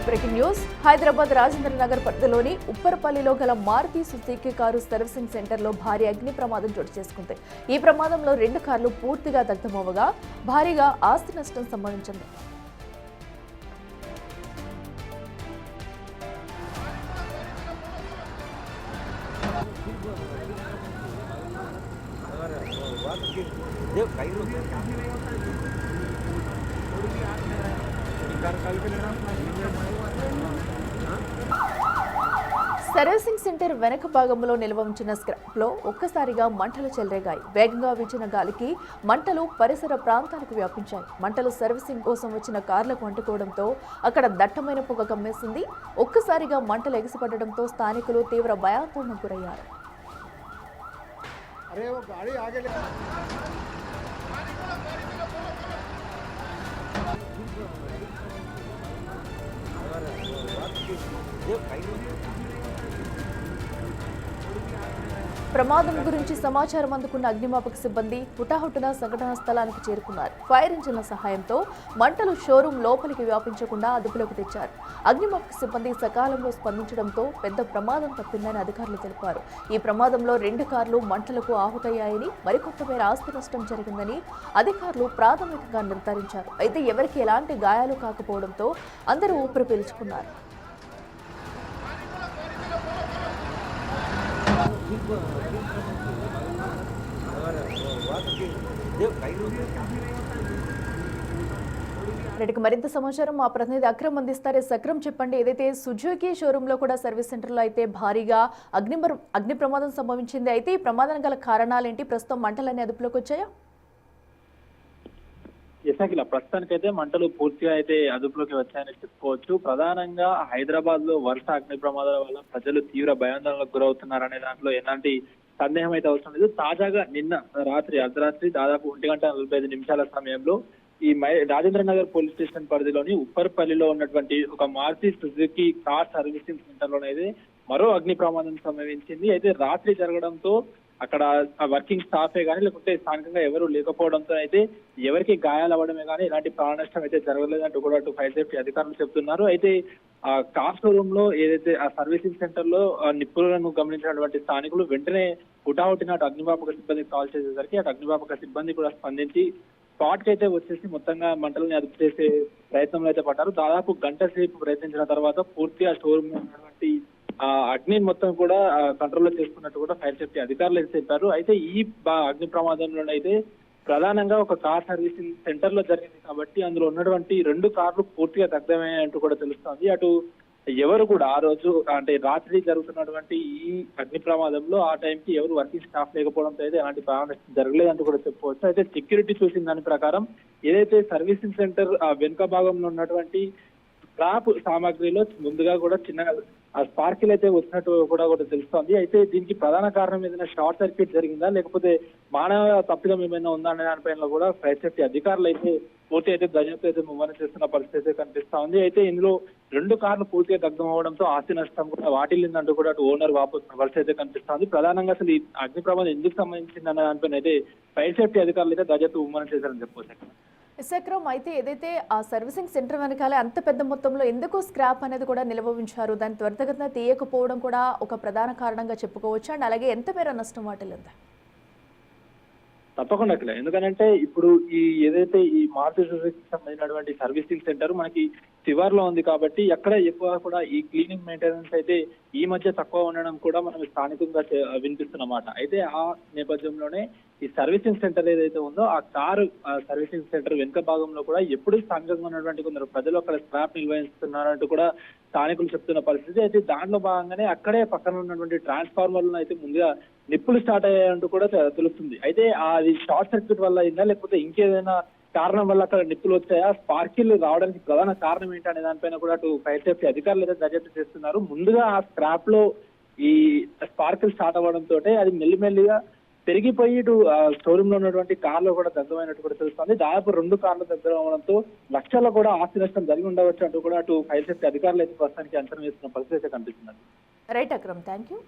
Breaking news. Hyderabad Rajendra Nagar పరిధిలోని ఉప్పరపల్లిలో గల మారుతి సుజుకి కారు సర్వీసింగ్ సెంటర్లో భారీ అగ్ని ప్రమాదం చోటు చేసుకుంది. ఈ ప్రమాదంలో 2 కార్లు పూర్తిగా దగ్ధమవగా భారీగా ఆస్తి నష్టం సంభవించింది. సర్వీసింగ్ సెంటర్ వెనక భాగంలో నిల్వ ఉంచిన స్క్రాప్లో ఒక్కసారిగా మంటలు చెలరేగాయి. వేగంగా వీచిన గాలికి మంటలు పరిసర ప్రాంతాలకు వ్యాపించాయి. మంటలు సర్వీసింగ్ కోసం వచ్చిన కార్లకు అంటుకోవడంతో అక్కడ దట్టమైన పొగ కమ్మేసింది. ఒక్కసారిగా మంటలు ఎగిసిపడడంతో స్థానికులు తీవ్ర భయాందోళనకు గురయ్యారు. ప్రమాదం గురించి సమాచారం అందుకున్న అగ్నిమాపక సిబ్బంది హుటాహుటిన సంఘటనా స్థలానికి చేరుకున్నారు. ఫైర్ ఇంజిన్ల సహాయంతో మంటలు షోరూం లోపలికి వ్యాపించకుండా అదుపులోకి తెచ్చారు. అగ్నిమాపక సిబ్బంది సకాలంలో స్పందించడంతో పెద్ద ప్రమాదం తప్పిందని అధికారులు తెలిపారు. ఈ ప్రమాదంలో 2 కార్లు మంటలకు ఆహుతయ్యాయని, మరికొంతమేర ఆస్తి నష్టం జరిగిందని అధికారులు ప్రాథమికంగా నిర్ధారించారు. అయితే ఎవరికి ఎలాంటి గాయాలు కాకపోవడంతో అందరూ ఊపిరి పీల్చుకున్నారు. మరింత సమాచారం మా ప్రతినిధి అక్రమ్ అందిస్తారు. అక్రమ్, చెప్పండి, ఏదైతే సుజుకి షోరూమ్ లో కూడా సర్వీస్ సెంటర్ లో అయితే భారీగా అగ్ని ప్రమాదం సంభవించింది. అయితే ఈ ప్రమాదం గల కారణాలేంటి? ప్రస్తుతం మంటలన్నీ అదుపులోకి వచ్చాయా? యశాఖిల ప్రస్తుతానికైతే మంటలు పూర్తిగా అయితే అదుపులోకి వచ్చాయని చెప్పుకోవచ్చు. ప్రధానంగా హైదరాబాద్ లో వరుస అగ్ని ప్రమాదాల వల్ల ప్రజలు తీవ్ర భయాందోళనకు గురవుతున్నారనే దాంట్లో ఎలాంటి సందేహం అయితే అవసరం లేదు. తాజాగా నిన్న రాత్రి అర్ధరాత్రి దాదాపు 1:45 సమయంలో ఈ రాజేంద్ర నగర్ పోలీస్ స్టేషన్ పరిధిలోని ఉప్పర్పల్లిలో ఉన్నటువంటి ఒక Maruti Suzuki car servicing centre లోనైతే మరో అగ్ని ప్రమాదం సంభవించింది. అయితే రాత్రి జరగడంతో అక్కడ వర్కింగ్ స్టాఫే కానీ లేకుంటే స్థానికంగా ఎవరు లేకపోవడంతో అయితే ఎవరికి గాయాలు అవ్వడమే కానీ ఎలాంటి ప్రాణ నష్టం అయితే జరగలేదంటూ కూడా ఫైర్ సేఫ్టీ అధికారులు చెప్తున్నారు. అయితే ఆ కార్ షోరూమ్ లో ఏదైతే ఆ సర్వీసింగ్ సెంటర్ లో నిప్పులను గమనించినటువంటి స్థానికులు వెంటనే హుటాహుటిన అటు అగ్నిమాపక సిబ్బందికి కాల్ చేసేసరికి అటు అగ్నిమాపక సిబ్బంది కూడా స్పందించి స్పాట్ కి అయితే వచ్చేసి మొత్తంగా మంటలని అదుపు చేసే ప్రయత్నంలో అయితే పడ్డారు. దాదాపు గంట సేపు ప్రయత్నించిన తర్వాత పూర్తిగా షోరూమ్ లో ఉన్నటువంటి అగ్ని మొత్తం కూడా కంట్రోల్లో చేసుకున్నట్టు కూడా ఫైర్ సేఫ్టీ అధికారులు అయితే చెప్పారు. అయితే ఈ అగ్ని ప్రమాదంలోనైతే ప్రధానంగా ఒక కార్ సర్వీసింగ్ సెంటర్ లో జరిగింది కాబట్టి అందులో ఉన్నటువంటి 2 కార్లు పూర్తిగా దగ్ధమయ్యాయంటూ కూడా తెలుస్తోంది. అటు ఎవరు కూడా ఆ రోజు అంటే రాత్రి జరుగుతున్నటువంటి ఈ అగ్ని ప్రమాదంలో ఆ టైంకి ఎవరు వర్కింగ్ స్టాఫ్ లేకపోవడంతో అయితే ఎలాంటి ప్రాణ జరగలేదంటూ కూడా చెప్పుకోవచ్చు. అయితే సెక్యూరిటీ చూసిన దాని ప్రకారం ఏదైతే సర్వీసింగ్ సెంటర్ వెనుక భాగంలో ఉన్నటువంటి స్క్రాప్ సామాగ్రిలో ముందుగా కూడా చిన్నగా స్పార్కిల్ అయితే వచ్చినట్టు కూడా తెలుస్తోంది. అయితే దీనికి ప్రధాన కారణం ఏదైనా షార్ట్ సర్క్యూట్ జరిగిందా లేకపోతే మానవ తప్పిదం ఏమైనా ఉందా అనే దానిపైన కూడా ఫైర్ సేఫ్టీ అధికారులు అయితే పూర్తి అయితే దర్యాప్తు అయితే ముమ్మరం చేస్తున్న పరిస్థితి అయితే కనిపిస్తా ఉంది. అయితే ఇందులో 2 కార్లు పూర్తిగా దగ్ధం అవడంతో ఆస్తి నష్టం కూడా వాటిల్లిందంటూ కూడా అటు ఓనర్ వాపోతున్న పరిస్థితి అయితే కనిపిస్తా ఉంది. ప్రధానంగా అసలు ఈ అగ్ని ప్రమాదం ఎందుకు సంబంధించింది అన్న దానిపైన అయితే ఫైర్ సేఫ్టీ అధికారులు అయితే దర్యాప్తు ముమ్మరం చేశారని చెప్పవచ్చు. అక్రమ్, అయితే ఏదైతే ఆ సర్వీసింగ్ సెంటర్ వెనకాలే అంత పెద్ద మొత్తంలో ఎందుకు స్క్రాప్ అనేది కూడా నిల్వ ఉంచారు, దాన్ని త్వరితగతిన తీయకపోవడం కూడా ఒక ప్రధాన కారణంగా చెప్పుకోవచ్చు. అండ్ అలాగే ఎంత మేర నష్టం వాటిల్లిందా? తప్పకుండా అట్లా, ఎందుకంటే ఇప్పుడు ఈ ఏదైతే ఈ మారుతి సుజుకి సంబంధించినటువంటి సర్వీసింగ్ సెంటర్ మనకి శివార్లో ఉంది కాబట్టి ఎక్కడ ఎక్కువ కూడా ఈ క్లీనింగ్ మెయింటెనెన్స్ అయితే ఈ మధ్య తక్కువ ఉండడం కూడా మనం స్థానికంగా వినిపిస్తున్నమాట. అయితే ఆ నేపథ్యంలోనే ఈ సర్వీసింగ్ సెంటర్ ఏదైతే ఉందో ఆ కారు సర్వీసింగ్ సెంటర్ వెనుక భాగంలో కూడా ఎప్పుడు స్థానికంగా ఉన్నటువంటి కొందరు ప్రజలు అక్కడ స్క్రాప్ నిర్వహిస్తున్నారంటూ కూడా స్థానికులు చెప్తున్న పరిస్థితి. అయితే దాంట్లో భాగంగానే అక్కడే పక్కన ఉన్నటువంటి ట్రాన్స్ఫార్మర్లను అయితే ముందుగా నిప్పులు స్టార్ట్ అయ్యాయంటూ కూడా తెలుస్తుంది. అయితే అది షార్ట్ సర్క్యూట్ వల్ల అయిందా లేకపోతే ఇంకేదైనా కారణం వల్ల అక్కడ నిప్పులు వచ్చాయా, స్పార్కిల్ రావడానికి ప్రధాన కారణం ఏంటి అనే దానిపైన కూడా అటు ఫైర్ సేఫ్టీ అధికారులు అయితే దర్యాప్తు చేస్తున్నారు. ముందుగా ఆ స్క్రాప్ లో ఈ స్పార్కిల్ స్టార్ట్ అవ్వడంతో అది మెల్లిమెల్లిగా పెరిగిపోయి ఇటు షోరూమ్ లో ఉన్నటువంటి కార్లు కూడా దగ్ధమైనట్టు కూడా తెలుస్తుంది. దాదాపు 2 కార్లు దగ్ధం అవడంతో లక్షల్లో కూడా ఆస్తి నష్టం జరిగి ఉండవచ్చు అంటూ కూడా అటు ఫైర్ సేఫ్టీ అధికారులు అయితే ప్రస్తుతానికి అంచనా వేస్తున్న పరిస్థితి అయితే కనిపిస్తుంది. Right Akram, thank you.